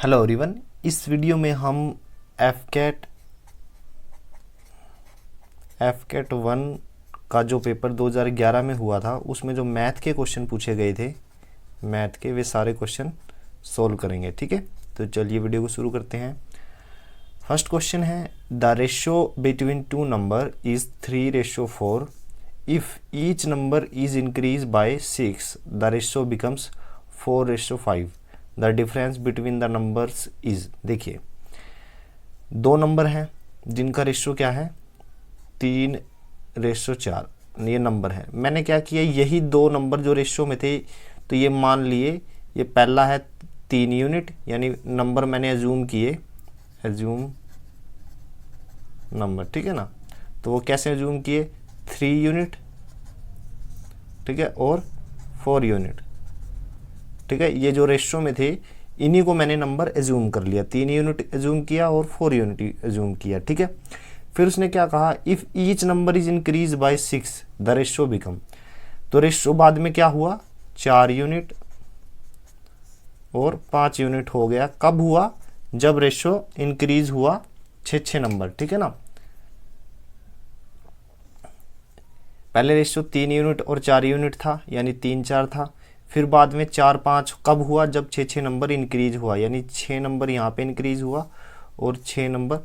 Hello everyone, इस video में हम एफकेट 1 का जो पेपर 2011 में हुआ था उसमें जो मैथ के क्वेश्चन पूछे गए थे, मैथ के वे सारे क्वेश्चन सोल्व करेंगे। ठीक है, तो चलिए वीडियो को शुरू करते हैं। फर्स्ट क्वेश्चन है, the ratio between two number is 3:4। If each number is increase by 6 the ratio becomes 4:5। The difference between the numbers is. देखिए, दो नंबर हैं जिनका रेशियो क्या है, 3:4 ये नंबर है। मैंने क्या किया, यही दो नंबर जो रेशियो में थे तो ये मान लिए, ये पहला है 3 यूनिट, यानी नंबर मैंने एज्यूम किए, एज्यूम नंबर, ठीक है ना। तो वो कैसे एज्यूम किए, 3 यूनिट, ठीक है, और 4 यूनिट, ठीक है। ये जो रेशियो में थे इन्हीं को मैंने नंबर एज्यूम कर लिया, 3 यूनिट एज्यूम किया और 4 यूनिट एज्यूम किया, ठीक है। फिर उसने क्या कहा, if each number is increase by 6 the ratio become. तो रेशियो बाद में क्या हुआ, 4 यूनिट और 5 यूनिट हो गया। कब हुआ, जब रेशियो इंक्रीज हुआ 6 नंबर, ठीक है ना। पहले रेशियो 3 यूनिट और 4 यूनिट था, यानी 3-4 था। फिर बाद में 4-5 कब हुआ, जब 6 नंबर इंक्रीज हुआ, यानी 6 नंबर यहाँ पे इंक्रीज हुआ और 6 नंबर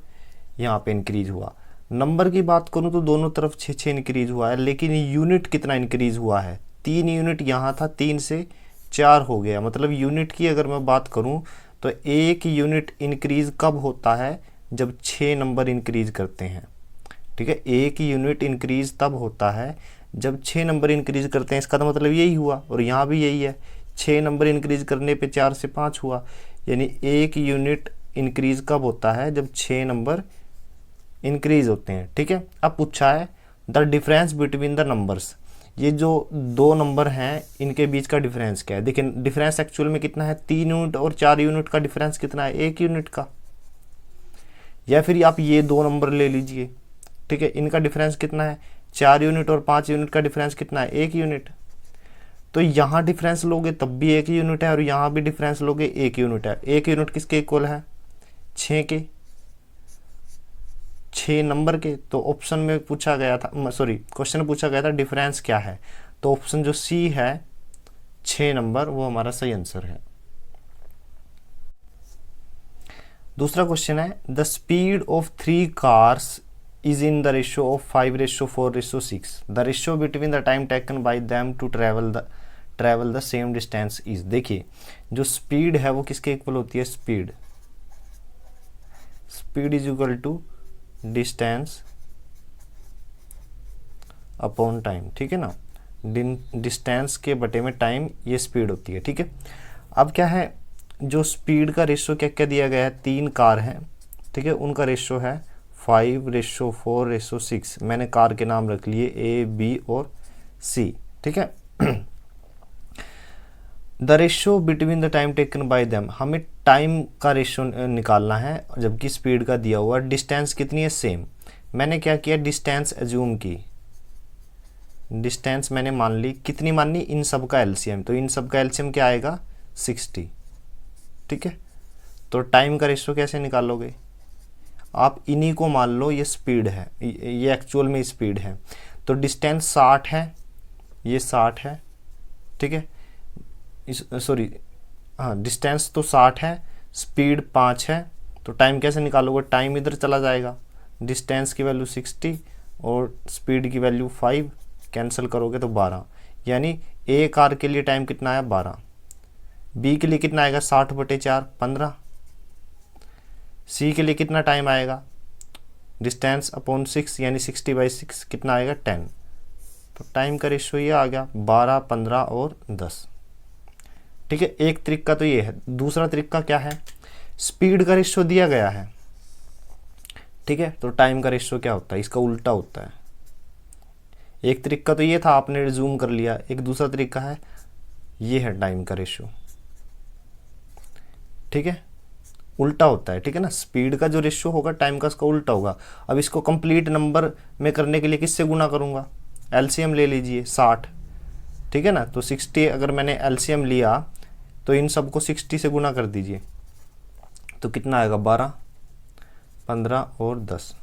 यहाँ पे इंक्रीज हुआ। नंबर की बात करूँ तो दोनों तरफ 6 इंक्रीज हुआ है, लेकिन यूनिट कितना इंक्रीज हुआ है, 3 यूनिट यहाँ था, 3 से 4 हो गया। मतलब यूनिट की अगर मैं बात करूँ तो 1 यूनिट इंक्रीज कब होता है, जब 6 नंबर इंक्रीज करते हैं, ठीक है। 1 यूनिट इंक्रीज तब होता है जब 6 नंबर इंक्रीज करते हैं। इसका तो मतलब यही हुआ, और यहाँ भी यही है, 6 नंबर इंक्रीज करने पे 4 से 5 हुआ, यानी 1 यूनिट इंक्रीज कब होता है, जब 6 नंबर इंक्रीज होते हैं, ठीक है। अब पूछा है the difference between the numbers. ये जो दो नंबर हैं इनके बीच का डिफरेंस क्या है। देखिए, डिफरेंस एक्चुअल में कितना है, 3 यूनिट और 4 यूनिट का डिफरेंस कितना है, 1 यूनिट का। या फिर आप ये दो नंबर ले लीजिए, ठीक है, इनका डिफरेंस कितना है, 4 यूनिट और 5 यूनिट का डिफरेंस कितना है, 1 यूनिट। तो यहाँ डिफरेंस लोगे तब भी 1 यूनिट है, और यहाँ भी डिफरेंस लोगे 1 यूनिट है। 1 यूनिट किसके इक्वल है, 6 के, 6 नंबर के। तो ऑप्शन में पूछा गया था, सॉरी क्वेश्चन पूछा गया था डिफरेंस क्या है, तो ऑप्शन जो सी है 6 नंबर, वो हमारा सही आंसर है। दूसरा क्वेश्चन है, the speed of 3 cars is in the ratio of 5:4:6. The ratio between the time taken by them to travel the same distance is। देखिए, जो स्पीड है वो किसके इक्वल होती है, speed is equal to distance upon time, ठीक है ना। डिस्टेंस के बटे में टाइम, ये स्पीड होती है, ठीक है। अब क्या है, जो स्पीड का रेशियो क्या क्या दिया गया है, 3 कार हैं, ठीक है, उनका रेशियो है 5:4:6। मैंने कार के नाम रख लिए ए, बी और सी, ठीक है। The ratio between the time taken by them, हमें टाइम का रेशियो निकालना है, जबकि स्पीड का दिया हुआ। डिस्टेंस कितनी है, सेम। मैंने क्या किया, डिस्टेंस एज्यूम की, डिस्टेंस मैंने मान ली, कितनी माननी, इन सब का एलसीएम। तो इन सब का एलसीएम क्या आएगा, 60, ठीक है। तो टाइम का रेशियो कैसे निकालोगे, आप इन्हीं को मान लो ये स्पीड है, ये एक्चुअल में स्पीड है। तो डिस्टेंस 60 है, ये 60 है, ठीक है, सॉरी हाँ, डिस्टेंस तो 60 है, स्पीड 5 है। तो टाइम कैसे निकालोगे, टाइम इधर चला जाएगा, डिस्टेंस की वैल्यू 60 और स्पीड की वैल्यू 5, कैंसिल करोगे तो 12, यानी ए कार के लिए टाइम कितना आया, 12। बी के लिए कितना आएगा, 60/4, 15। सी के लिए कितना टाइम आएगा, डिस्टेंस अपॉन 6, यानी 60/6 कितना आएगा, 10। तो टाइम का रेशियो ये आ गया 12, 15 और 10, ठीक है। एक तरीका तो ये है। दूसरा तरीका क्या है, स्पीड का रेशियो दिया गया है, ठीक है, तो टाइम का रेशियो क्या होता है, इसका उल्टा होता है। एक तरीका तो ये था, आपने जूम कर लिया। एक दूसरा तरीका है, ये है टाइम का रेशियो, ठीक है, उल्टा होता है, ठीक है ना। स्पीड का जो रेशियो होगा टाइम का उसका उल्टा होगा। अब इसको कंप्लीट नंबर में करने के लिए किससे गुना करूंगा, एलसीएम ले लीजिए, 60, ठीक है ना। तो 60 अगर मैंने एलसीएम लिया तो इन सबको 60 से गुना कर दीजिए, तो कितना आएगा 12, 15 और 10,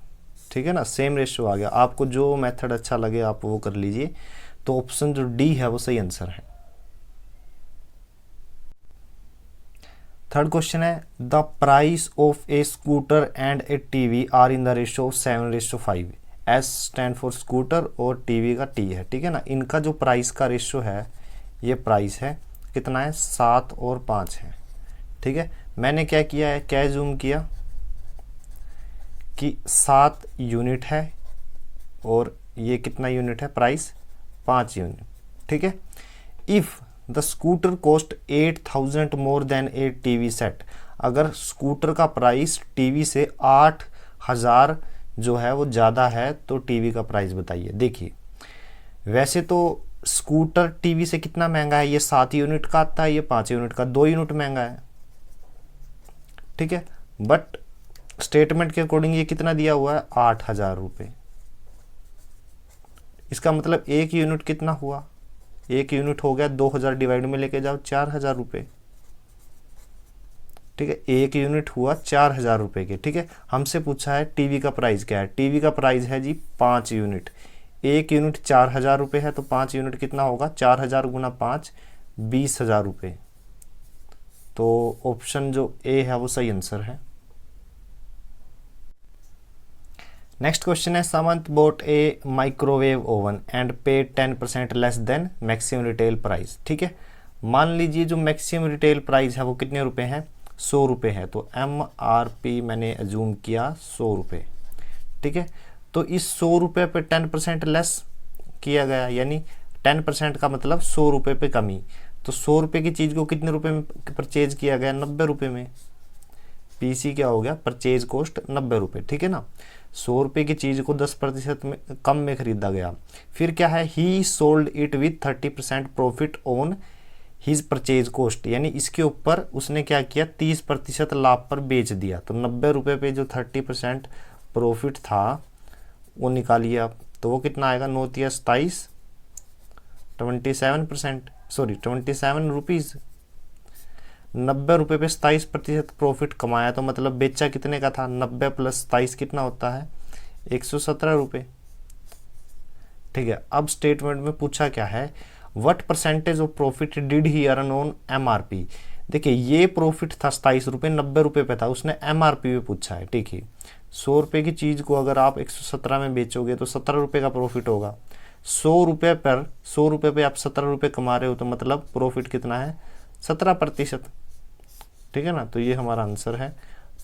ठीक है ना, सेम रेशियो आ गया। आपको जो मेथड अच्छा लगे आप वो कर लीजिए। तो ऑप्शन जो डी है वो सही आंसर है। थर्ड क्वेश्चन है the price of a scooter and a TV are in the ratio of 7:5। S stand for scooter और टीवी का टी है, ठीक है ना। इनका जो प्राइस का रेशियो है, ये प्राइस है कितना है 7 और 5 है, ठीक है। मैंने क्या किया है, क्या जूम किया कि 7 यूनिट है और ये कितना यूनिट है, प्राइस 5 यूनिट, ठीक है। If the scooter cost 8,000 more than A TV set, अगर स्कूटर का प्राइस टीवी से 8,000 जो है वो ज़्यादा है तो टीवी का प्राइस बताइए। देखिए वैसे तो स्कूटर टीवी से कितना महंगा है, ये 7 यूनिट का आता है, ये 5 यूनिट का, 2 यूनिट महंगा है, ठीक है। बट स्टेटमेंट के अकॉर्डिंग ये कितना दिया हुआ है, 8,000 रुपये। इसका मतलब एक यूनिट कितना हुआ, एक यूनिट हो गया 2,000 डिवाइड में लेके जाओ 4,000 रुपये, ठीक है। एक यूनिट हुआ 4,000 रुपये के, ठीक है। हमसे पूछा है टीवी का प्राइस क्या है, टीवी का प्राइस है जी 5 यूनिट। एक यूनिट 4,000 रुपये है तो 5 यूनिट कितना होगा, 4,000 गुना 5 20,000 रुपये। तो ऑप्शन जो ए है वो सही आंसर है। नेक्स्ट क्वेश्चन है Samant bought a microwave oven and pay 10% less than maximum retail price, ठीक है। मान लीजिए जो मैक्सिमम रिटेल प्राइस है वो कितने रुपए है, 100 रुपये है। तो MRP मैंने अज्यूम किया 100 रुपये, ठीक है। तो इस 100 रुपये पे 10% लेस किया गया, यानी 10% का मतलब 100 रुपये पे कमी। तो 100 रुपये की चीज़ को कितने रुपए में परचेज किया गया, 90 रुपये में। PC क्या हो गया, परचेज कॉस्ट 90 रुपये, ठीक है ना। 100 रुपये की चीज़ को 10% में कम में खरीदा गया। फिर क्या है, ही sold it with 30% profit on his purchase cost, यानी इसके ऊपर उसने क्या किया, 30% लाभ पर बेच दिया। तो 90 रुपये पे जो 30% प्रॉफिट था वो निकालिए आप, तो वो कितना आएगा, 9 तिया 27, 27%, सॉरी 27 रुपीज़। 90 रुपये पे 27% प्रॉफिट कमाया, तो मतलब बेचा कितने का था, 90 प्लस 27 कितना होता है, 117 रुपये, ठीक है। अब स्टेटमेंट में पूछा क्या है, what percentage of profit did he earn on MRP। देखिए ये प्रॉफिट था 27 रुपये, 90 रुपये पे था, उसने MRP पे पूछा है, ठीक है। 100 रुपये की चीज़ को अगर आप 117 में बेचोगे तो 17 रुपये का प्रॉफिट होगा। 100 रुपये पे आप 17 रुपये कमा रहे हो, तो मतलब प्रॉफिट कितना है, 17%, ठीक है ना। तो ये हमारा आंसर है।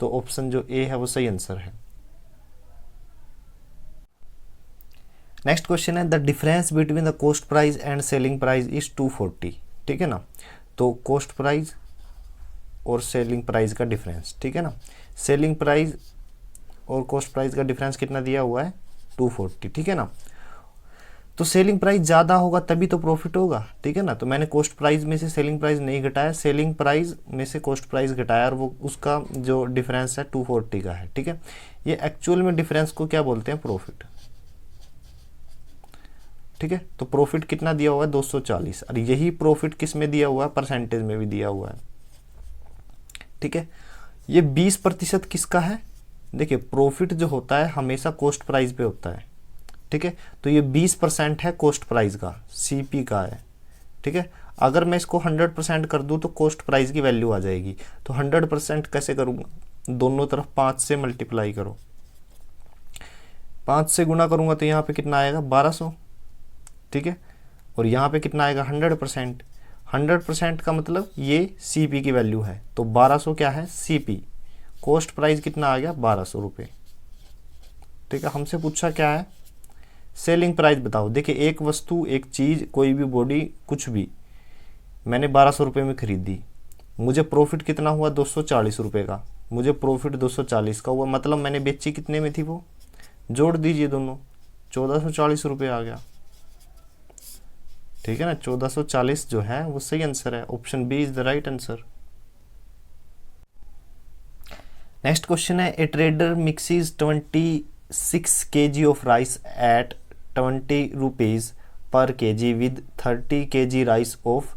तो ऑप्शन जो ए है वो सही आंसर है। नेक्स्ट क्वेश्चन है the difference between the cost price and selling price is 240, ठीक है ना। तो कॉस्ट प्राइस और सेलिंग प्राइस का डिफरेंस, ठीक है ना। सेलिंग प्राइस और कॉस्ट प्राइस का डिफरेंस कितना दिया हुआ है, 240, ठीक है ना। तो सेलिंग प्राइस ज़्यादा होगा तभी तो प्रॉफिट होगा, ठीक है ना। तो मैंने कॉस्ट प्राइस में से सेलिंग प्राइस नहीं घटाया, सेलिंग प्राइस में से कॉस्ट प्राइस घटाया, और वो उसका जो डिफरेंस है 240 का है, ठीक है। ये एक्चुअल में डिफरेंस को क्या बोलते हैं, प्रॉफिट, ठीक है। तो प्रॉफिट कितना दिया हुआ है, 240, और यही प्रॉफिट किस में दिया हुआ है, परसेंटेज में भी दिया हुआ है, ठीक है। ये 20% किसका है, देखिए प्रॉफिट जो होता है हमेशा कॉस्ट प्राइस पे होता है, ठीक है। तो ये 20% है कॉस्ट प्राइस का, CP का है, ठीक है। अगर मैं इसको 100% कर दूं तो कॉस्ट प्राइस की वैल्यू आ जाएगी। तो 100% कैसे करूंगा, दोनों तरफ 5 से मल्टीप्लाई करो, 5 से गुना करूंगा तो यहाँ पे कितना आएगा, 1200, ठीक है। और यहाँ पे कितना आएगा, 100%। 100% का मतलब ये CP की वैल्यू है, तो 1200 क्या है, CP। कॉस्ट प्राइस कितना आ गया, 1200 रुपये, ठीक है। हमसे पूछा क्या है, सेलिंग प्राइस बताओ। देखिए एक वस्तु, एक चीज़, कोई भी बॉडी, कुछ भी मैंने 1200 रुपये में खरीदी, मुझे प्रॉफिट कितना हुआ, 240 रुपये का। मुझे प्रॉफिट 240 का हुआ, मतलब मैंने बेची कितने में थी, वो जोड़ दीजिए दोनों, 1440 रुपये आ गया, ठीक है ना। 1440 जो है वो सही आंसर है, option B is the right answer. Next question है a trader mixes 26 kg of rice at 20 rupees per kg with 30 kg rice of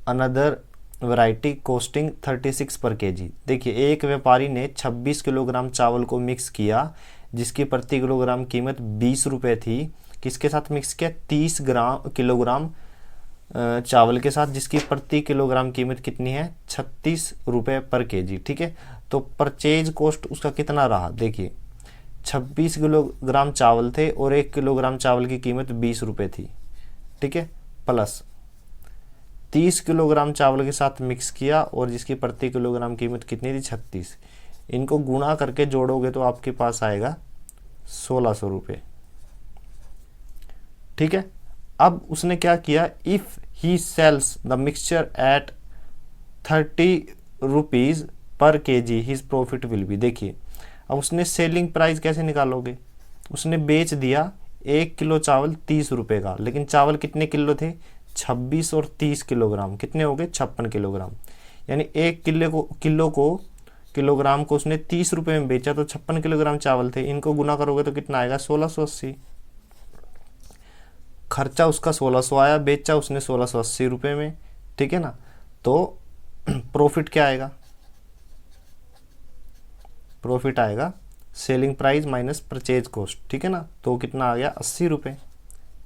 another variety costing 36 per KG. देखिए, एक व्यापारी ने 26 किलोग्राम चावल को मिक्स किया जिसकी प्रति किलोग्राम कीमत 20 रुपये थी। किसके साथ मिक्स किया? 30 किलोग्राम चावल के साथ, जिसकी प्रति किलोग्राम कीमत कितनी है? 36 रुपये पर केजी। ठीक है, तो परचेज कॉस्ट उसका कितना रहा? देखिए, 26 किलोग्राम चावल थे और 1 किलोग्राम चावल की कीमत 20 रुपये थी। ठीक है, प्लस 30 किलोग्राम चावल के साथ मिक्स किया और जिसकी प्रति किलोग्राम कीमत कितनी थी? 36। इनको गुणा करके जोड़ोगे तो आपके पास आएगा 1600 रुपये। ठीक है, अब उसने क्या किया? If he sells the mixture at 30 rupees per KG his profit will be. देखिए, अब उसने सेलिंग प्राइस कैसे निकालोगे? उसने बेच दिया 1 किलो चावल 30 रुपये का, लेकिन चावल कितने किलो थे? 26 और 30 किलोग्राम, कितने हो गए? 56 किलोग्राम। यानी 1 किलोग्राम को उसने 30 रुपये में बेचा तो 56 किलोग्राम चावल थे। इनको गुना करोगे तो कितना आएगा? 1680। खर्चा उसका 1600 आया, बेचा उसने 1680 रुपये में। ठीक है ना, तो प्रॉफिट क्या आएगा? प्रॉफिट आएगा selling price minus purchase cost. ठीक है ना, तो कितना आ गया? 80 रुपये।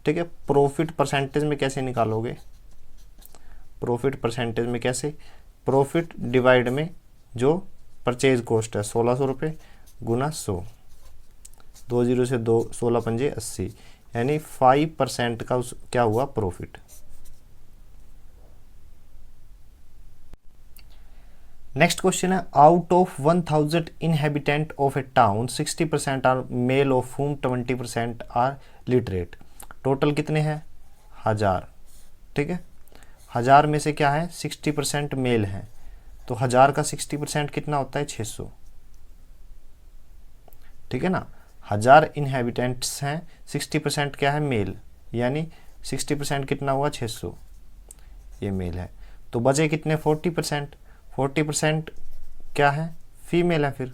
ठीक है, प्रॉफिट परसेंटेज में कैसे निकालोगे? प्रॉफिट परसेंटेज में कैसे? प्रॉफिट डिवाइड में जो परचेज कॉस्ट है 1600 रुपये गुना 100, 20 से 2 16 पंजे 80, यानी 5% का क्या हुआ? प्रॉफिट। नेक्स्ट क्वेश्चन है, out of 1000 inhabitant of a town 60% are male of whom 20% are literate. Total कितने हैं? 1000। ठीक है, 1000 में से क्या है? 60% मेल है, तो 1000 का 60% कितना होता है? 600। ठीक है ना, 1000 इनहेबिटेंट्स हैं, 60% क्या है? मेल, यानी 60% कितना हुआ? 600, ये मेल है। तो बचे कितने? 40%। 40% क्या है? फीमेल है फिर,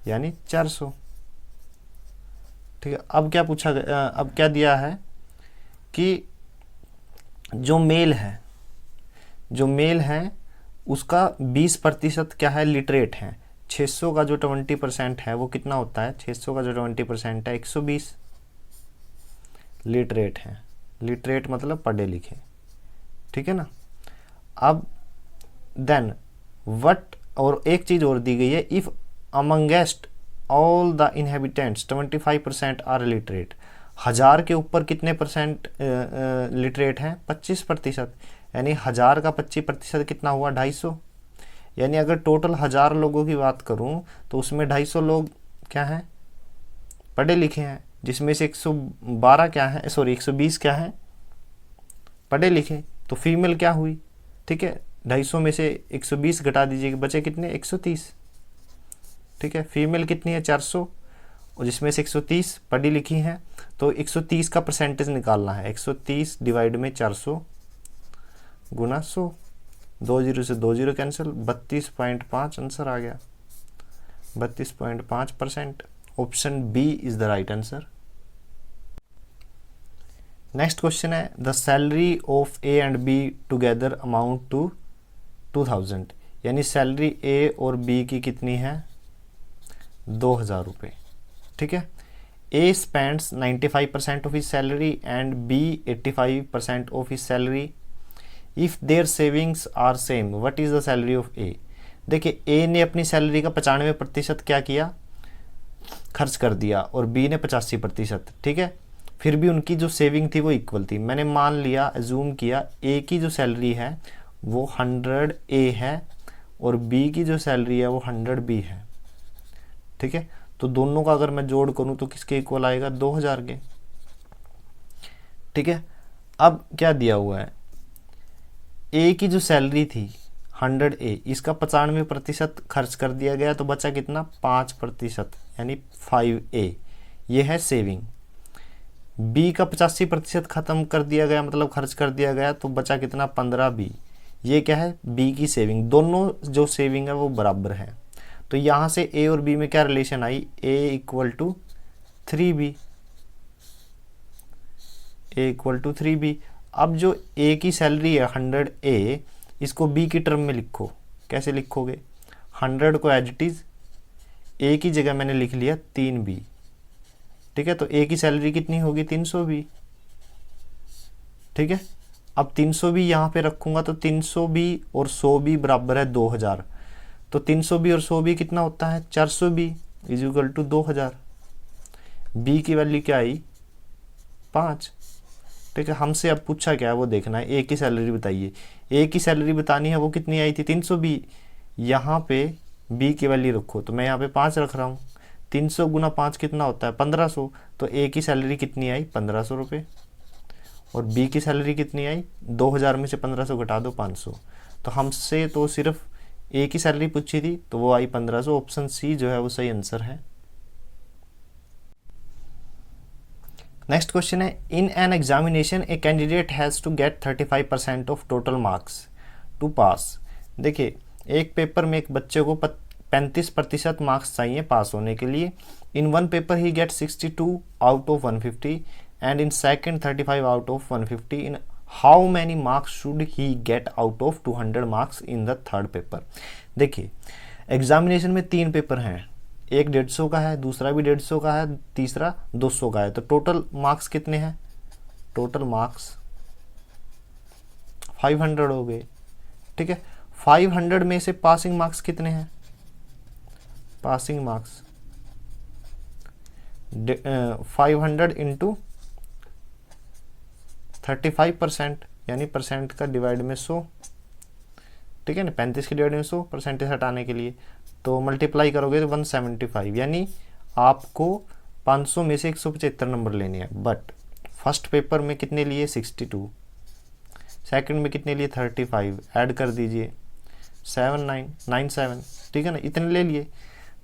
यानी 400। ठीक है, अब क्या पूछा गया? अब क्या दिया है कि जो मेल है उसका 20% क्या है? लिटरेट है। 600 का जो 20% है वो कितना होता है? 600 का जो 20% है 120 लिटरेट है। लिटरेट मतलब पढ़े लिखे। ठीक है ना, अब देन वट, और एक चीज़ और दी गई है, if amongst all the inhabitants 25% are literate. 1000 के ऊपर कितने परसेंट लिटरेट हैं? 25%, यानी 1000 का 25% कितना हुआ? 250। यानी अगर टोटल 1000 लोगों की बात करूं तो उसमें 250 लोग क्या हैं? पढ़े लिखे हैं, जिसमें से 112 क्या है? सॉरी, 120 क्या है? पढ़े लिखे। तो फीमेल क्या हुई? ठीक है, 250 में से 120 घटा दीजिए, बचे कितने? 130। ठीक है, फीमेल कितनी है? 400, और जिसमें से 130 पढ़ी लिखी हैं, तो 130 का परसेंटेज निकालना है। 130 डिवाइड में 400 गुना 100, 20 से 20 कैंसिल, 32.5 आंसर आ गया। 32.5%। Option B is the right answer. Next question है, the salary of A and B together amount to 2000, यानी सैलरी ए और बी की कितनी है? 2000 रुपये। ठीक है, A spends 95% of his salary and B 85% of his salary. If their savings are same what is the salary of A. देखिए, A ने अपनी सैलरी का 95% क्या किया? खर्च कर दिया, और बी ने 85%। ठीक है, फिर भी उनकी जो सेविंग थी वो इक्वल थी। मैंने मान लिया, एज्यूम किया, ए की जो सैलरी है वो 100 ए है और बी की जो सैलरी है वो 100 बी है। ठीक है, तो दोनों का अगर मैं जोड़ करूं तो किसके इक्वल आएगा? 2000 के। ठीक है, अब क्या दिया हुआ है? ए की जो सैलरी थी 100 ए, इसका 95% खर्च कर दिया गया, तो बचा कितना? 5%, यानी 5 ए, ये है सेविंग। बी का 85% खत्म कर दिया गया, मतलब खर्च कर दिया गया, तो बचा कितना? 15 बी, ये क्या है? बी की सेविंग। दोनों जो सेविंग है वो बराबर है, तो यहाँ से ए और बी में क्या रिलेशन आई? A equal to 3b, a equal to 3b। अब जो ए की सैलरी है 100 ए, इसको बी की टर्म में लिखो। कैसे लिखोगे? 100 को एज इट इज़ ए की जगह मैंने लिख लिया 3B, ठीक है। तो ए की सैलरी कितनी होगी? 300B, ठीक है। अब 300B यहाँ पे रखूँगा तो 300B और 100B बराबर है 2000, तो 300B और 100B कितना होता है? 400B is equal to 2000। B की वैल्यू क्या आई? 5, ठीक है। हमसे अब पूछा क्या है वो देखना है। ए की सैलरी बताइए। ए की सैलरी बतानी है, वो कितनी आई थी? 300B। यहाँ पे बी की वैल्यू रखो, तो मैं यहाँ पे 5 रख रहा हूँ। 300 गुना 5 कितना होता है? 1500। तो ए की सैलरी कितनी आई? 1500 रुपये। और बी की सैलरी कितनी आई? 2000 में से 1500 घटा दो 500। तो हमसे तो सिर्फ ए की सैलरी पूछी थी, तो वो आई 1500। ऑप्शन सी जो है वो सही आंसर है। नेक्स्ट क्वेश्चन है, in an examination a candidate has to get 35% of total marks to pass. देखिए, एक पेपर में एक बच्चे को 35% मार्क्स चाहिए पास होने के लिए। In one paper he get 62 out of 150 and in second 35 out of 150। In how many marks should he get out of 200 marks in the third paper. देखिए, एग्जामिनेशन में 3 पेपर हैं, एक 150 का है, दूसरा भी 150 का है, तीसरा 200 का है। तो टोटल मार्क्स कितने हैं? टोटल मार्क्स 500 हो गए, ठीक है। 500 में से पासिंग मार्क्स कितने हैं? पासिंग मार्क्स 500 इंटू 35%, यानी परसेंट का डिवाइड में 100, ठीक है ना। 35 के डिवाइड में 100, परसेंटेज हटाने के लिए तो मल्टीप्लाई करोगे तो 175, यानी आपको 500 में से 175 नंबर लेने हैं। बट फर्स्ट पेपर में कितने लिए? 62, सेकंड में कितने लिए? 35, ऐड कर दीजिए 7997, ठीक है ना, इतने ले लिए।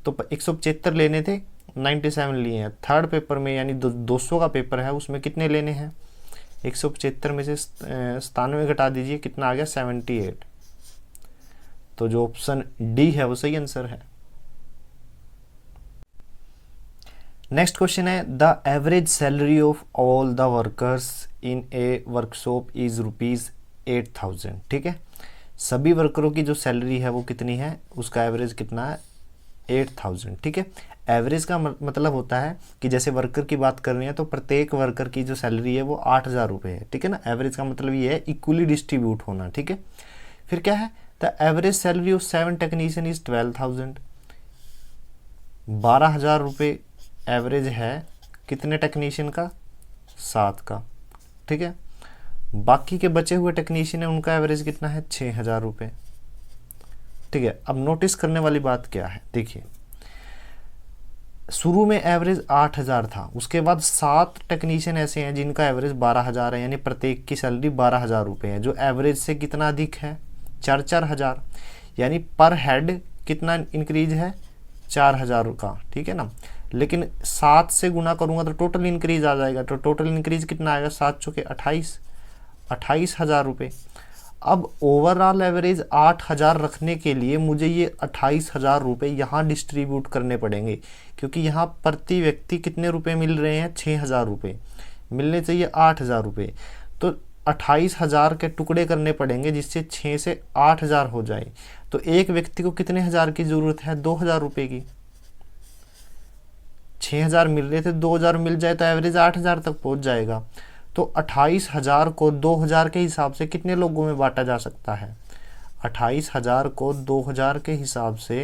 तो 175 लेने थे, 97 लिए हैं। थर्ड पेपर में यानी 200 का पेपर है, उसमें कितने लेने हैं? 175 में से 97 घटा दीजिए, कितना आ गया? 78। तो जो ऑप्शन डी है वो सही आंसर है। नेक्स्ट क्वेश्चन है, the average salary of all the workers in A workshop is ₹8000, ठीक है। सभी वर्करों की जो सैलरी है वो कितनी है? उसका एवरेज कितना है? 8000, ठीक है। एवरेज का मतलब होता है कि जैसे वर्कर की बात कर रहे हैं तो प्रत्येक वर्कर की जो सैलरी है वो 8000 रुपये है, ठीक है ना। एवरेज का मतलब ये है इक्वली डिस्ट्रीब्यूट होना, ठीक है। फिर क्या है? The average salary of 7 technician is 12000, 12000 रुपये एवरेज है कितने टेक्नीशियन का? 7 का, ठीक है। बाकी के बचे हुए टेक्नीशियन है, उनका एवरेज कितना है? 6000 रुपये, ठीक है। अब नोटिस करने वाली बात क्या है? देखिए, शुरू में एवरेज 8000 था, उसके बाद 7 टेक्नीशियन ऐसे हैं जिनका एवरेज 12000 है, यानी प्रत्येक की सैलरी 12000 रुपये है, जो एवरेज से कितना अधिक है? 4000, यानी पर हेड कितना इंक्रीज है? 4000 का, ठीक है ना। लेकिन 7 से गुना करूंगा तो टोटल इंक्रीज आ जाएगा, तो टोटल इंक्रीज कितना आएगा? 7 चौके 28,000 रुपये। अब ओवरऑल एवरेज 8000 रखने के लिए मुझे ये 28,000 रुपये यहाँ डिस्ट्रीब्यूट करने पड़ेंगे, क्योंकि यहाँ प्रति व्यक्ति कितने रुपए मिल रहे हैं? 6000 रुपये, मिलने चाहिए 8000 रुपये। तो 28,000 के टुकड़े करने पड़ेंगे जिससे 6 से 8000 हो जाए। तो एक व्यक्ति को कितने हज़ार की ज़रूरत है? 2000 रुपये की। 6000 मिल रहे थे, 2000 मिल जाए तो एवरेज 8000 तक पहुंच जाएगा। तो 28,000 को 2000 के हिसाब से कितने लोगों में बांटा जा सकता है? 28,000 को 2000 के हिसाब से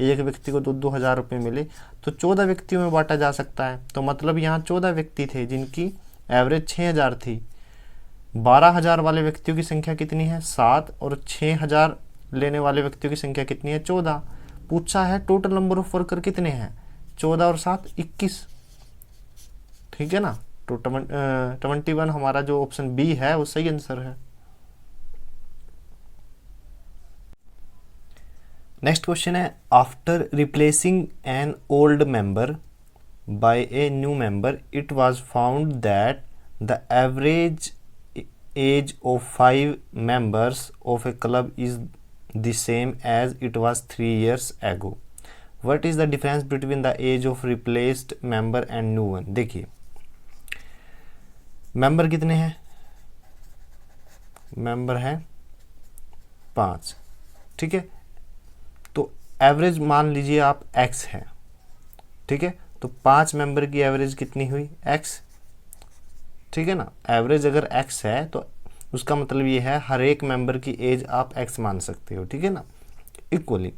एक व्यक्ति को 2-2 हज़ार रुपये मिले तो 14 व्यक्तियों में बांटा जा सकता है। तो मतलब यहाँ 14 व्यक्ति थे जिनकी एवरेज 6000 थी। 12000 वाले व्यक्तियों की संख्या कितनी है? 7, और 6000 लेने वाले व्यक्तियों की संख्या कितनी है? 14। पूछा है टोटल नंबर ऑफ वर्कर कितने हैं? 14 और 7 21, ठीक है ना। तो 21 हमारा जो ऑप्शन बी है वो सही आंसर है। नेक्स्ट क्वेश्चन है, after replacing an old member by a new member it was found that the average age of 5 members of a club is the same as it was 3 years ago. What is the difference between the age of replaced member and new one? देखिए, member कितने हैं? Member हैं 5, ठीक है। तो average मान लीजिए आप x है, ठीक है। तो 5 मेंबर की एवरेज कितनी हुई x, ठीक है ना। एवरेज अगर x है तो उसका मतलब ये है हर एक मेंबर की एज आप x मान सकते हो, ठीक है ना। इक्वली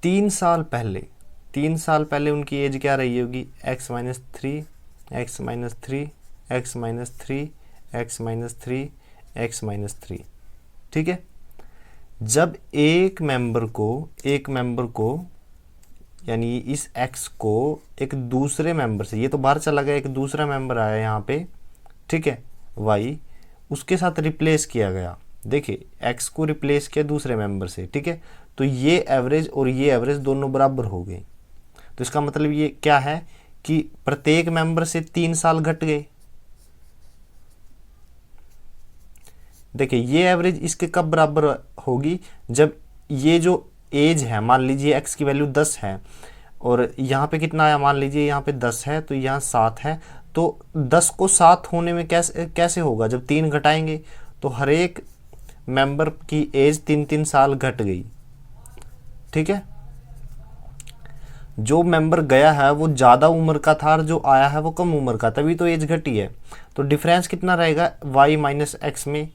3 साल पहले उनकी एज क्या रही होगी, x minus 3, x minus 3, x minus 3, x minus 3, x minus 3, ठीक है। जब एक मेंबर को यानी इस x को एक दूसरे मेंबर से, ये तो बाहर चला गया, एक दूसरा मेंबर आया यहाँ पे, ठीक है, y, उसके साथ रिप्लेस किया गया। देखिए x को रिप्लेस किया दूसरे मेंबर से, ठीक है। तो ये एवरेज और ये एवरेज दोनों बराबर हो गई। तो इसका मतलब ये क्या है कि प्रत्येक मेंबर से 3 साल घट गए। देखिए ये एवरेज इसके कब बराबर होगी, जब ये जो एज है, मान लीजिए x की वैल्यू 10 है और यहाँ पे कितना आया, मान लीजिए यहाँ पे 10 है तो यहाँ 7 है, तो 10 को 7 होने में कैसे होगा, जब 3 घटाएंगे तो हर एक मेंबर की एज 3-3 साल घट गई, ठीक है। जो मेंबर गया है वो ज़्यादा उम्र का था और जो आया है वो कम उम्र का, तभी तो एज घटी है। तो डिफरेंस कितना रहेगा y माइनस एक्स में,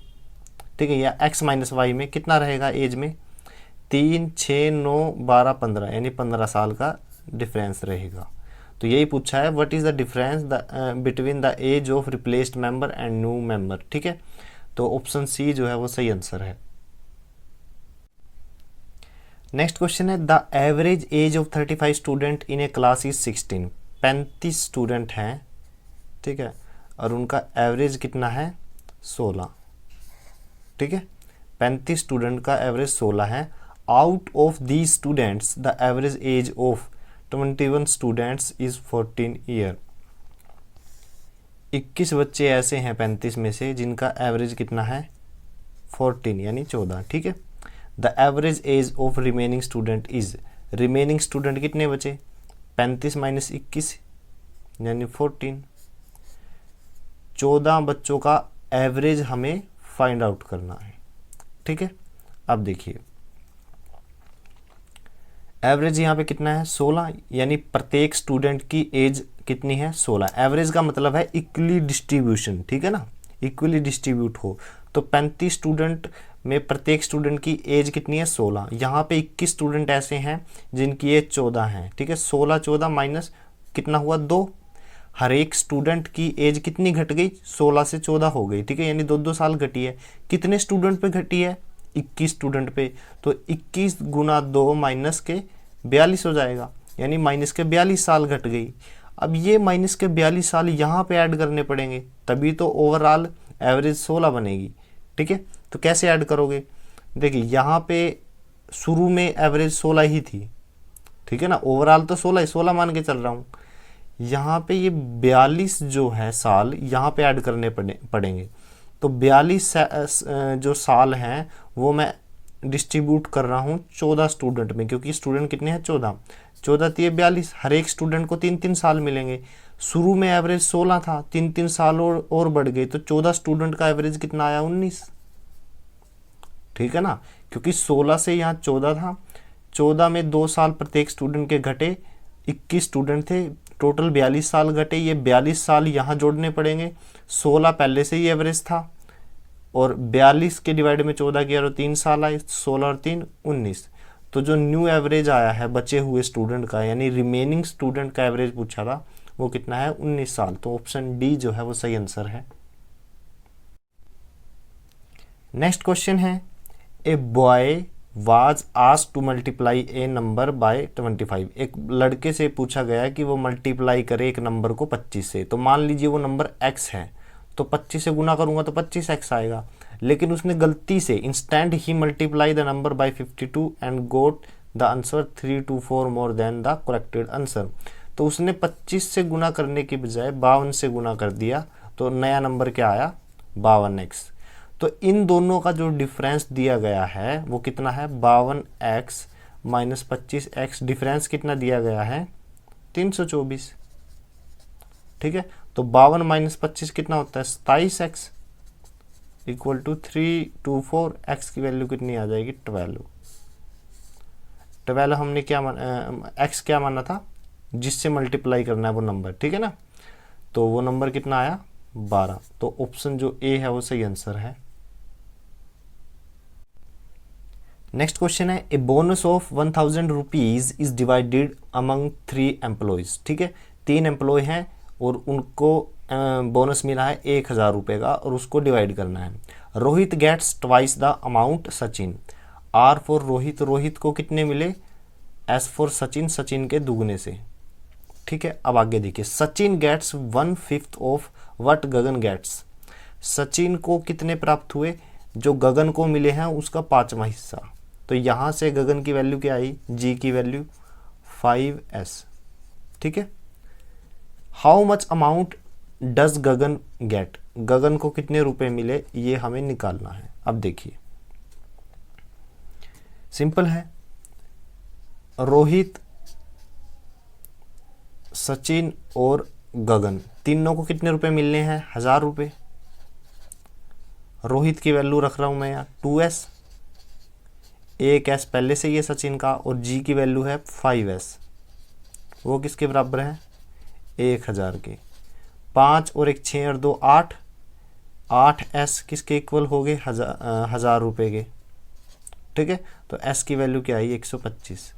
ठीक है, या x माइनस वाई में कितना रहेगा एज में, 3, 6, 9, 12, 15, यानी 15 साल का डिफरेंस रहेगा। तो यही पूछा है what is the difference between the age of replaced member and new member, ठीक है। तो ऑप्शन सी जो है वो सही आंसर है। नेक्स्ट क्वेश्चन है the average age of 35 student in A class is 16। 35 student हैं, ठीक है, और उनका एवरेज कितना है 16, ठीक है। 35 स्टूडेंट का एवरेज 16 है। Out of these students the average age of 21 students is 14 year. 21 बच्चे ऐसे हैं 35 में से जिनका एवरेज कितना है 14 यानी 14, ठीक है। The average age of remaining student is, remaining student कितने बचे, 35 माइनस 21 यानी 14। 14 बच्चों का एवरेज हमें फाइंड आउट करना है, ठीक है। अब देखिए एवरेज यहाँ पे कितना है 16, यानी प्रत्येक स्टूडेंट की एज कितनी है 16। एवरेज का मतलब है इक्वली डिस्ट्रीब्यूशन, ठीक है ना, इक्वली डिस्ट्रीब्यूट हो। तो 35 स्टूडेंट में प्रत्येक स्टूडेंट की एज कितनी है 16। यहाँ पे 21 स्टूडेंट ऐसे हैं जिनकी एज 14 है, ठीक है। 16 14 माइनस कितना हुआ 2, हर एक स्टूडेंट की एज कितनी घट गई 16 से 14 हो गई, ठीक है, यानी 2-2 साल घटी है। कितने स्टूडेंट पे घटी है 21 स्टूडेंट पे, तो 21 गुना 2 माइनस के 42 हो जाएगा, यानी माइनस के 42 साल घट गई। अब ये माइनस के 42 साल यहाँ पे ऐड करने पड़ेंगे, तभी तो ओवरऑल एवरेज 16 बनेगी, ठीक है। तो कैसे ऐड करोगे, देखिए यहाँ पे शुरू में एवरेज 16 ही थी, ठीक है ना, ओवरऑल तो 16 मान के चल रहा हूँ। यहाँ पे ये 42 जो है साल यहाँ पे ऐड करने पड़ेंगे। तो 42 जो साल हैं वो मैं डिस्ट्रीब्यूट कर रहा हूँ 14 स्टूडेंट में, क्योंकि स्टूडेंट कितने हैं 14, 14 तो ये 42, हर एक स्टूडेंट को 3-3 साल मिलेंगे। शुरू में एवरेज 16 था, 3-3 साल और बढ़ गई, तो 14 स्टूडेंट का एवरेज कितना आया 19, ठीक है ना, क्योंकि 16 से यहाँ 14 था, 14 में 2 साल प्रत्येक स्टूडेंट के घटे, 21 स्टूडेंट थे, टोटल 42 साल घटे। ये 42 साल यहाँ जोड़ने पड़ेंगे, 16 पहले से ही एवरेज था और 42 के डिवाइड में 14 किया और 3 साल आए, 16 और 3 19। तो जो न्यू एवरेज आया है बचे हुए स्टूडेंट का, यानी रिमेनिंग स्टूडेंट का एवरेज पूछा था, वो कितना है 19 साल। तो ऑप्शन डी जो है वो सही आंसर है। नेक्स्ट क्वेश्चन है a boy was asked to multiply A number by 25। एक लड़के से पूछा गया कि वो मल्टीप्लाई करे एक नंबर को 25 से। तो मान लीजिए वो नंबर x है, तो 25 से गुना करूंगा तो 25x आएगा, लेकिन उसने गलती से instant he multiply the number by 52 and goat the answer 324 more than the corrected answer. तो उसने 25 से गुना करने की बजाय 52 से गुना कर दिया, तो नया नंबर क्या आया 52x। तो इन दोनों का जो डिफरेंस दिया गया है वो कितना है 52x माइनस 25x। डिफरेंस कितना दिया गया है 324, ठीक है। तो 52 माइनस 25 कितना होता है 27x, इक्वल टू 324, एक्स की वैल्यू कितनी आ जाएगी 12। 12 हमने क्या एक्स क्या माना था, जिससे मल्टीप्लाई करना है वो नंबर, ठीक है ना। तो वो नंबर कितना आया 12। तो ऑप्शन जो ए है वो सही आंसर है। नेक्स्ट क्वेश्चन है, a bonus of 1000 rupees is divided among 3 employees. ठीक है, 3 एम्प्लॉय हैं और उनको बोनस मिला है 1000 रुपये का और उसको डिवाइड करना है। Rohit gets twice the amount Sachin. R for Rohit, Rohit को कितने मिले, एस फॉर सचिन, सचिन के दुगने से। ठीक है, अब आगे देखिए, Sachin gets 1/5 of what Gagan gets. Sachin को कितने प्राप्त हुए, जो गगन को मिले हैं उसका 5वां हिस्सा। तो यहां से गगन की वैल्यू क्या आई, जी की वैल्यू 5s। ठीक है, how much amount does Gagan get, Gagan को कितने रुपए मिले ये हमें निकालना है। अब देखिए सिंपल है, रोहित, सचिन और गगन तीनों को कितने रुपए मिलने हैं, 1000 रुपये। रोहित की वैल्यू रख रहा हूं मैं यहाँ 2s, 1s पहले से ही है सचिन का, और जी की वैल्यू है 5s, वो किसके बराबर है 1000 के। 5 और 1 6 और 2 8, 8s किसके इक्वल हो गए 1000 रुपये के। ठीक है, तो s की वैल्यू क्या आई 125।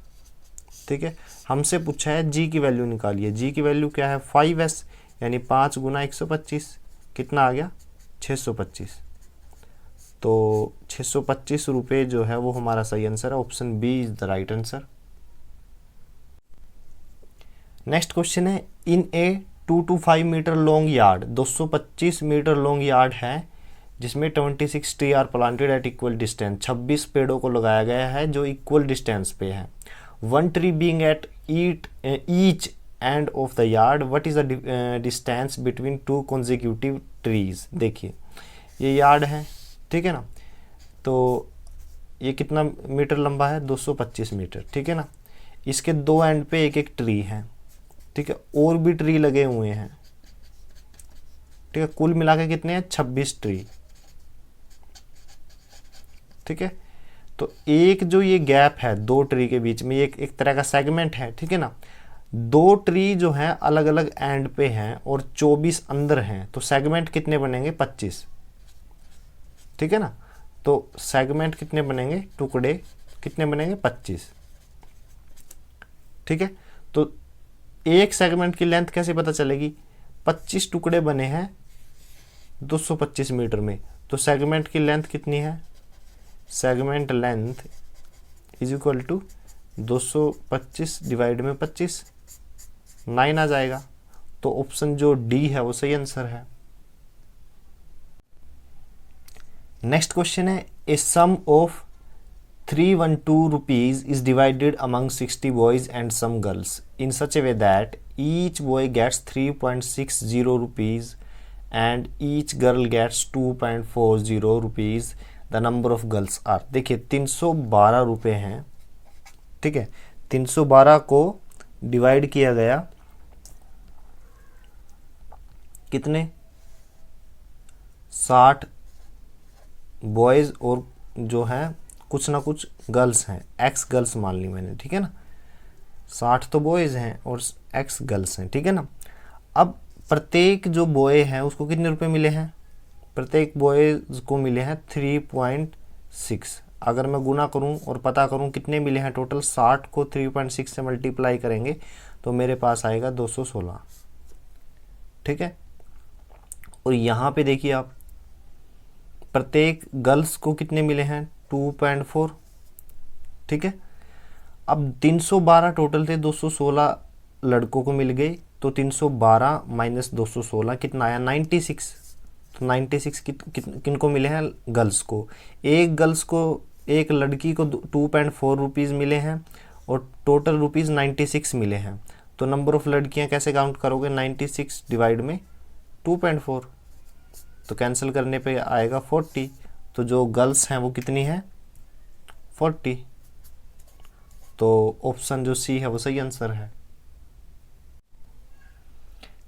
ठीक है, हमसे पूछा है जी की वैल्यू निकालिए, जी की वैल्यू क्या है 5s, यानी 5 गुना 125 कितना आ गया 625। तो 625 रुपये जो है वो हमारा सही आंसर है, option B is the right answer. Next question है, in a 2 to 5 metre long yard, 225 metre long yard है जिसमें 26 tree are planted at equal distance, 26 पेड़ों को लगाया गया है जो इक्वल डिस्टेंस पे है। 1 tree being at each end of the yard, what is the distance between 2 consecutive trees. देखिए ये यार्ड है, ठीक है ना, तो ये कितना मीटर लंबा है 225 मीटर। ठीक है ना, इसके 2 एंड पे एक एक ट्री है। ठीक है, और भी ट्री लगे हुए हैं। ठीक है, कुल मिला के कितने हैं 26 ट्री। ठीक है, तो एक जो ये गैप है 2 ट्री के बीच में, ये एक तरह का सेगमेंट है। ठीक है ना, 2 ट्री जो हैं अलग अलग एंड पे हैं और 24 अंदर हैं, तो सेगमेंट कितने बनेंगे 25। ठीक है ना, तो सेगमेंट कितने बनेंगे, टुकड़े कितने बनेंगे 25। ठीक है, तो एक सेगमेंट की लेंथ कैसे पता चलेगी, 25 टुकड़े बने हैं 225 मीटर में, तो सेगमेंट की लेंथ कितनी है, segment length is equal to 225 divide में 25, 9 आ जाएगा। तो ऑप्शन जो डी है वो सही आंसर है। नेक्स्ट क्वेश्चन है, ए सम of 312 rupees is divided among 60 boys and some girls in such a way that each boy gets 3.60 rupees and each girl gets 2.40 rupees. The number of girls are, देखिए 312 रुपये हैं। ठीक है, 312 को divide किया गया कितने 60 बॉयज़ और जो है कुछ ना कुछ गर्ल्स हैं, एक्स गर्ल्स मान ली मैंने। ठीक है ना, 60 तो बॉयज़ हैं और एक्स गर्ल्स हैं। ठीक है ना, अब प्रत्येक जो बॉय है उसको कितने रुपए मिले हैं, प्रत्येक बॉयज़ को मिले हैं 3.6। अगर मैं गुना करूं और पता करूं कितने मिले हैं टोटल, 60 को 3.6 से मल्टीप्लाई करेंगे तो मेरे पास आएगा 216। ठीक है, और यहाँ पे देखिए आप, प्रत्येक गर्ल्स को कितने मिले हैं 2.4। ठीक है, अब 312 टोटल थे, 216 लड़कों को मिल गए, तो 312 माइनस 216 कितना आया 96। तो 96 किन को मिले हैं, गर्ल्स को। एक गर्ल्स को, एक लड़की को 2.4 रुपीज़ मिले हैं और टोटल रुपीज़ 96 मिले हैं। तो नंबर ऑफ लड़कियां कैसे काउंट करोगे, 96 डिवाइड में 2.4, तो कैंसिल करने पे आएगा 40। तो जो गर्ल्स हैं वो कितनी है 40। तो ऑप्शन जो सी है वो सही आंसर है।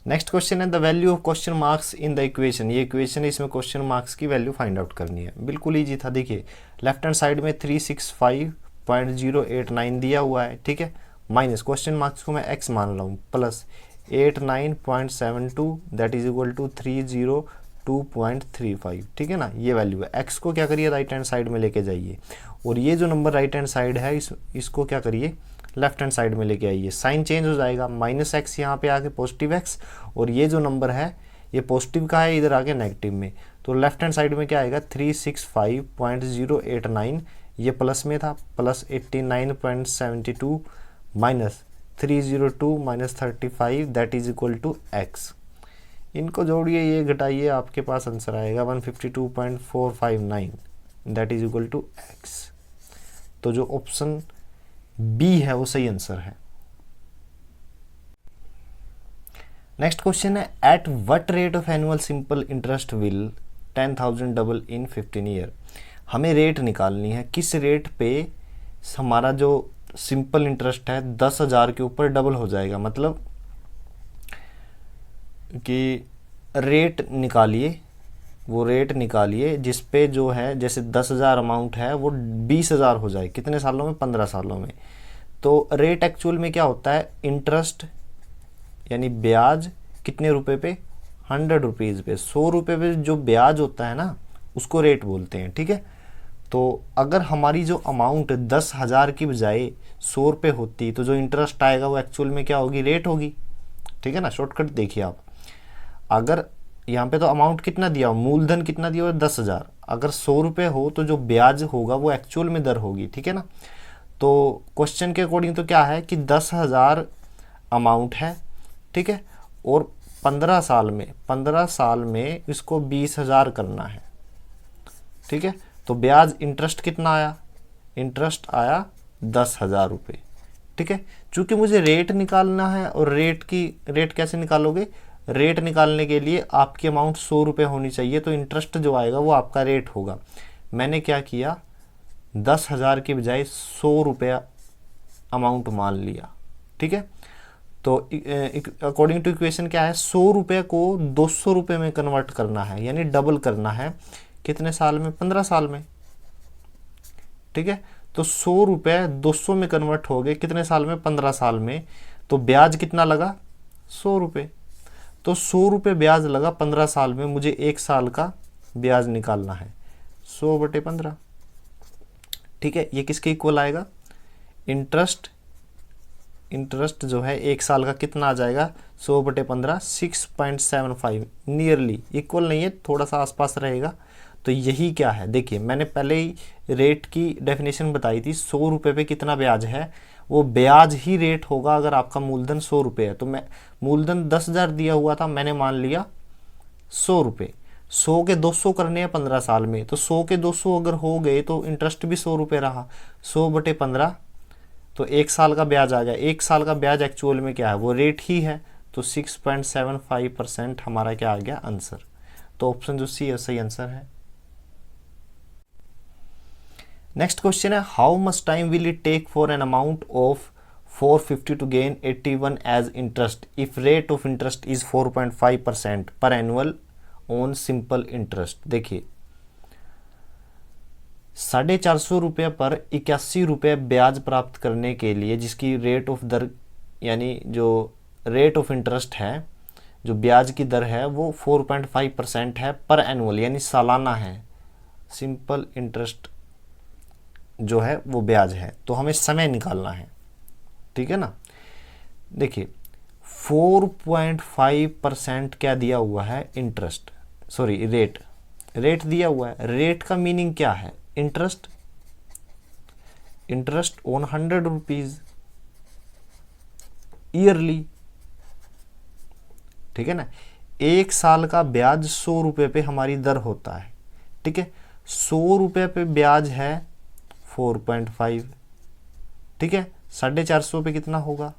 नेक्स्ट क्वेश्चन है the value of question marks in the equation. ये इक्वेशन है, इसमें क्वेश्चन मार्क्स की वैल्यू फाइंड आउट करनी है। बिल्कुल ईजी था। देखिए लेफ्ट हैंड साइड में 365.089 दिया हुआ है, ठीक है, माइनस क्वेश्चन मार्क्स को मैं x मान रहा हूँ, plus 89.72 that is equal to 302.35, ठीक है ना। ये वैल्यू है। x को क्या करिए राइट हैंड साइड में लेके जाइए, और ये जो नंबर राइट हैंड साइड है इसको क्या करिए लेफ्ट हैंड साइड में लेके आइए। साइन चेंज हो जाएगा, माइनस एक्स यहाँ पे आके पॉजिटिव एक्स, और ये जो नंबर है ये पॉजिटिव का है, इधर आके नेगेटिव में। तो लेफ्ट हैंड साइड में क्या आएगा 365.089, ये प्लस में था, plus 89.72 minus 302 minus 35 that is equal to x. इनको जोड़िए, ये घटाइए, आपके पास आंसर आएगा 152.459 that is equal to x. तो जो ऑप्शन बी है वो सही आंसर है। नेक्स्ट क्वेश्चन है at what rate of annual simple interest will 10,000 double in 15 year. हमें रेट निकालनी है, किस रेट पे हमारा जो सिंपल इंटरेस्ट है 10,000 के ऊपर डबल हो जाएगा। मतलब कि रेट निकालिए, वो रेट निकालिए जिस पे जो है जैसे 10,000 अमाउंट है वो 20,000 हो जाए। कितने सालों में? 15 सालों में। तो रेट एक्चुअल में क्या होता है, इंटरेस्ट यानी ब्याज कितने रुपए पे? 100 रुपीज़ पे। 100 रुपये पे जो ब्याज होता है ना उसको रेट बोलते हैं, ठीक है। तो अगर हमारी जो अमाउंट 10,000 की बजाय 100 रुपये होती तो जो इंटरेस्ट आएगा वो एक्चुअल में क्या होगी? रेट होगी, ठीक है ना। शॉर्टकट देखिए आप, अगर यहाँ पे तो अमाउंट कितना दिया हो, मूलधन कितना दिया हो 10,000, अगर 100 रुपये हो तो जो ब्याज होगा वो एक्चुअल में दर होगी, ठीक है ना। तो क्वेश्चन के अकॉर्डिंग तो क्या है कि 10,000 अमाउंट है, ठीक है, और 15 साल में इसको 20,000 करना है, ठीक है। तो ब्याज इंटरेस्ट कितना आया? इंटरेस्ट आया 10,000 रुपये, ठीक है। चूंकि मुझे रेट निकालना है, और रेट कैसे निकालोगे? रेट निकालने के लिए आपकी अमाउंट 100 रुपये होनी चाहिए, तो इंटरेस्ट जो आएगा वो आपका रेट होगा। मैंने क्या किया, 10,000 की बजाय 100 रुपया अमाउंट मान लिया, ठीक है। तो अकॉर्डिंग टू इक्वेशन क्या है, 100 रुपये को 200 रुपये में कन्वर्ट करना है, यानी डबल करना है। कितने साल में? 15 साल में, ठीक है। तो 100 रुपये 200 में कन्वर्ट हो गए कितने साल में? 15 साल में। तो ब्याज कितना लगा? 100 रुपये। तो 100 रुपये ब्याज लगा 15 साल में, मुझे 1 साल का ब्याज निकालना है, 100/15, ठीक है। ये किसके इक्वल आएगा? इंटरेस्ट जो है 1 साल का कितना आ जाएगा? 100/15, 6.75, नियरली इक्वल नहीं है, थोड़ा सा आसपास रहेगा। तो यही क्या है, देखिए मैंने पहले ही रेट की डेफिनेशन बताई थी। 100 रुपये पे कितना ब्याज है, वो ब्याज ही रेट होगा अगर आपका मूलधन 100 रुपये है। तो मैं मूलधन 10,000 दिया हुआ था, मैंने मान लिया 100 रुपये। 100 के 200 करने हैं 15 साल में, तो 100 के 200 अगर हो गए तो इंटरेस्ट भी 100 रुपये रहा, 100/15, तो 1 साल का ब्याज आ गया। 1 साल का ब्याज एक्चुअल में क्या है, वो रेट ही है। तो 6.75% हमारा क्या आ गया? आंसर। तो ऑप्शन जो सी है सही आंसर है। नेक्स्ट क्वेश्चन है how much time will it take for an amount of 450 to gain 81 as interest if rate of interest is 4.5% per annual on simple interest. देखिए 450 रुपये पर 81 रुपये ब्याज प्राप्त करने के लिए, जिसकी रेट ऑफ दर यानी जो रेट ऑफ इंटरेस्ट है, जो ब्याज की दर है वो 4.5% है पर एनुअल, यानी सालाना है। सिंपल इंटरेस्ट जो है वो ब्याज है, तो हमें समय निकालना है, ठीक है ना। देखिए 4.5% क्या दिया हुआ है? इंटरेस्ट, सॉरी रेट दिया हुआ है। रेट का मीनिंग क्या है? इंटरेस्ट ऑन 100 रुपीज ईयरली, ठीक है ना। 1 साल का ब्याज 100 रुपये पे हमारी दर होता है, ठीक है। 100 रुपये पे ब्याज है 4.5, ठीक है। 450 पे कितना होगा?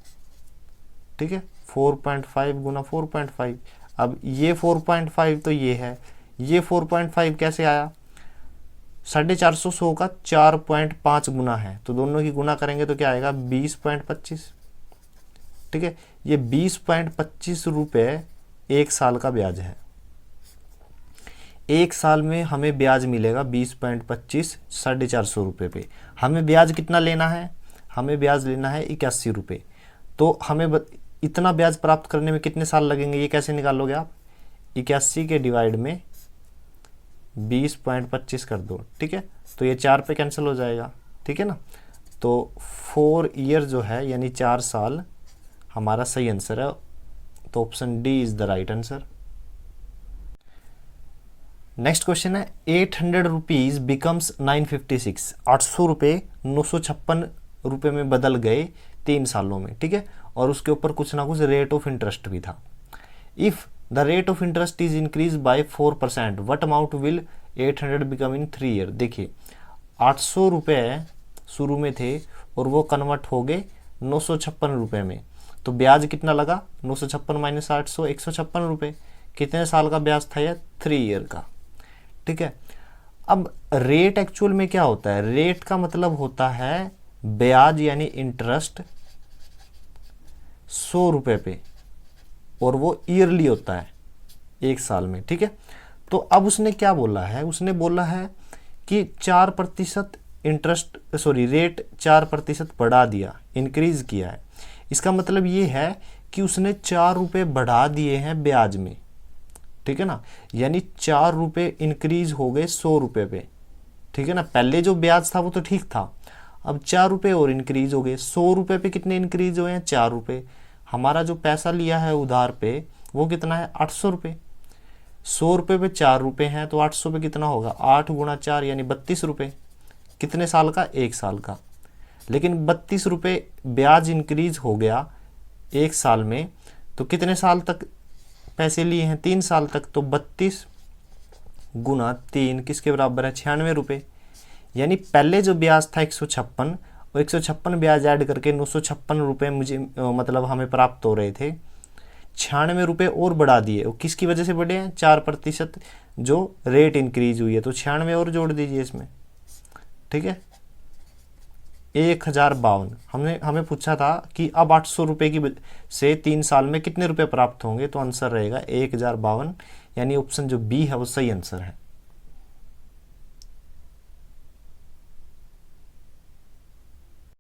ठीक है, 4.5 गुना 4.5। अब ये 4.5 तो ये है, ये 4.5 कैसे आया? 450 100 का 4.5 गुना है, तो दोनों की गुना करेंगे तो क्या आएगा? 20.25, ठीक है। ये 20.25 रुपये 1 साल का ब्याज है। 1 साल में हमें ब्याज मिलेगा 20.25 450 रुपये पे। हमें ब्याज कितना लेना है? हमें ब्याज लेना है 81 रुपये। तो हमें इतना ब्याज प्राप्त करने में कितने साल लगेंगे, ये कैसे निकालोगे आप? 81 के डिवाइड में 20.25 कर दो, ठीक है। तो ये 4 पे कैंसिल हो जाएगा, ठीक है ना। तो 4 ईयर जो है यानी 4 साल हमारा सही आंसर है। तो option D is the right answer. Next question है 800 रुपीज बिकम्स 956। 800 रुपये 956 रुपये में बदल गए 3 सालों में, ठीक है। और उसके ऊपर कुछ ना कुछ रेट ऑफ इंटरेस्ट भी था। If the rate of interest is increase by 4%, what amount will 800 become in 3 year. देखिए 800 रुपये शुरू में थे और वो कन्वर्ट हो गए 956 रुपये में। तो ब्याज कितना लगा? 956 माइनस 800 156 रुपये। कितने साल का ब्याज था? यह 3 ईयर का, ठीक है। अब रेट एक्चुअल में क्या होता है? रेट का मतलब होता है ब्याज यानी इंटरेस्ट 100 रुपये पे, और वो ईयरली होता है 1 साल में, ठीक है। तो अब उसने क्या बोला है? उसने बोला है कि 4% इंटरेस्ट रेट 4% बढ़ा दिया, इंक्रीज किया है। इसका मतलब ये है कि उसने 4 रुपये बढ़ा दिए हैं ब्याज में, ठीक है ना। यानी 4 रुपये इंक्रीज हो गए 100 रुपये पे, ठीक है ना। पहले जो ब्याज था वो तो ठीक था, अब 4 रुपये और इंक्रीज हो गए। 100 रुपये पे कितने इंक्रीज हुए हैं? 4 रुपये। हमारा जो पैसा लिया है उधार पे वो कितना है? 800 रुपये। 100 रुपये पे 4 रुपये हैं तो 800 पे कितना होगा? 8 गुणा 4 यानी 32 रुपये। कितने साल का? 1 साल का। लेकिन 32 रुपये ब्याज इंक्रीज हो गया 1 साल में, तो कितने साल तक पैसे लिए हैं? 3 साल तक। तो 32 गुना 3 किसके बराबर है? 96 रुपये। यानी पहले जो ब्याज था 156 और 156 ब्याज ऐड करके 956 रुपये मुझे मतलब हमें प्राप्त हो रहे थे। 96 रुपये और बढ़ा दिए। और किसकी वजह से बढ़े हैं? 4% जो रेट इंक्रीज हुई है। तो 96 और जोड़ दीजिए इसमें, ठीक है। 1052। हमें पूछा था कि अब 800 रुपये की से 3 साल में कितने रुपए प्राप्त होंगे, तो आंसर रहेगा 1052। यानी ऑप्शन जो बी है वो सही आंसर है।